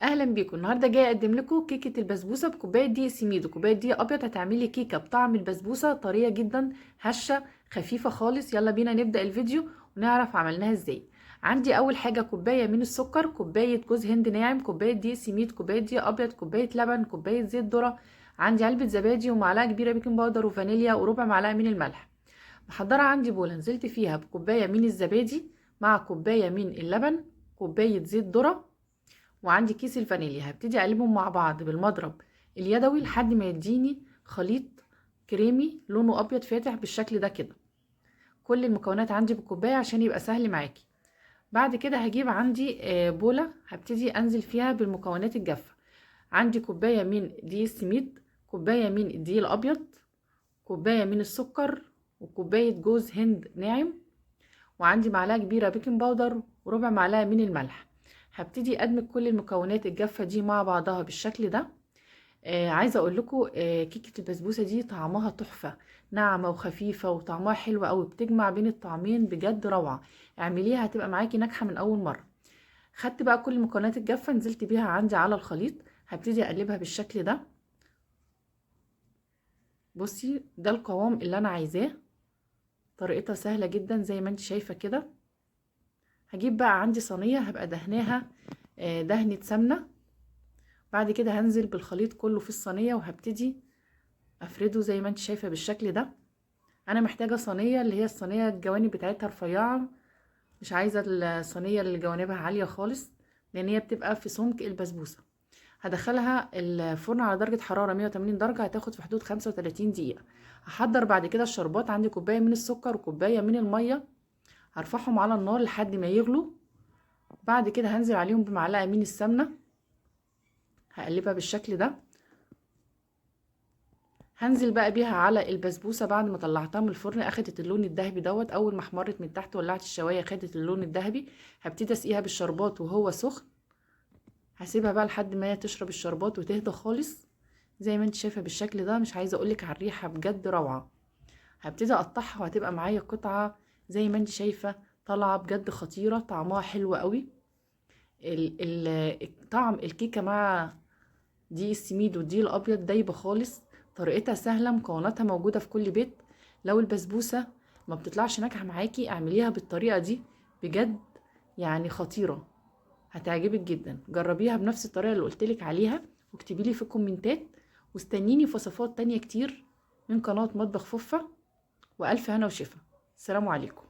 اهلا بيكم. النهارده جايه اقدم لكم كيكه البسبوسه بكوبايه دقيق سميد وكوبايه دقيق ابيض. هتعملي كيكه بطعم البسبوسه طريه جدا، هشه خفيفه خالص. يلا بينا نبدا الفيديو ونعرف عملناها ازاي. عندي اول حاجه كوبايه من السكر، كوبايه جوز هند ناعم، كوبايه دقيق سميد، كوبايه دقيق ابيض، كوبايه لبن، كوبايه زيت ذره، عندي علبه زبادي ومعلقه كبيره بيكنج باودر وفانيليا وربع معلقه من الملح. محضره عندي بوله نزلت فيها بكوبايه من الزبادي مع كوبايه من اللبن، كوبايه زيت ذره، وعندي كيس الفانيليا. هبتدي اقلبهم مع بعض بالمضرب اليدوي لحد ما يديني خليط كريمي لونه ابيض فاتح بالشكل ده كده. كل المكونات عندي بالكوبايه عشان يبقى سهل معاكي. بعد كده هجيب عندي بوله هبتدي انزل فيها بالمكونات الجافه. عندي كوبايه من دقيق السميد، كوبايه من الدقيق الابيض، كوبايه من السكر، وكوبايه جوز هند ناعم، وعندي معلقه كبيره بيكنج باودر وربع معلقه من الملح. هبتدي ادمج كل المكونات الجافه دي مع بعضها بالشكل ده. عايزه اقول لكم كيكه البسبوسه دي طعمها تحفه، ناعمه وخفيفه وطعمها حلو قوي، بتجمع بين الطعمين بجد روعه. اعمليها هتبقى معاكي ناجحه من اول مره. خدت بقى كل المكونات الجافه نزلت بيها عندي على الخليط. هبتدي اقلبها بالشكل ده. بصي ده القوام اللي انا عايزاه، طريقتها سهله جدا زي ما انت شايفه كده. هجيب بقى عندي صينيه هبقى دهناها دهنه سمنه. بعد كده هنزل بالخليط كله في الصينيه وهبتدي افرده زي ما انت شايفه بالشكل ده. انا محتاجه صينيه اللي هي الصينيه الجوانب بتاعتها رفيعه، مش عايزه الصينيه اللي جوانبها عاليه خالص، لان هي بتبقى في سمك البسبوسه. هدخلها الفرن على درجه حراره 180 درجه، هتاخد في حدود 35 دقيقه. هحضر بعد كده الشربات. عندي كوبايه من السكر وكوبايه من الميه، هرفعهم على النار لحد ما يغلوا. بعد كده هنزل عليهم بمعلقه من السمنه، هقلبها بالشكل ده. هنزل بقى بيها على البسبوسه بعد ما طلعتها من الفرن، اخدت اللون الذهبي دوت. اول ما احمرت من تحت ولعت الشوايه خدت اللون الذهبي. هبتدي اسقيها بالشربات وهو سخن. هسيبها بقى لحد ما هي تشرب الشربات وتهدى خالص زي ما انت شايفه بالشكل ده. مش عايزه اقولك على الريحه بجد روعه. هبتدي اقطعها وهتبقى معايا قطعه زي ما انت شايفه، طالعه بجد خطيره، طعمها حلو قوي. طعم الكيكه مع دي السميد ودي الابيض دايبه خالص. طريقتها سهله، مكوناتها موجوده في كل بيت. لو البسبوسه ما بتطلعش ناجحه معاكي اعمليها بالطريقه دي، بجد يعني خطيره، هتعجبك جدا. جربيها بنفس الطريقه اللي قلتلك عليها واكتبي لي في الكومنتات، واستنيني في وصفات تانية كتير من قناه مطبخ فوفا. والف هنا وشفا. السلام عليكم.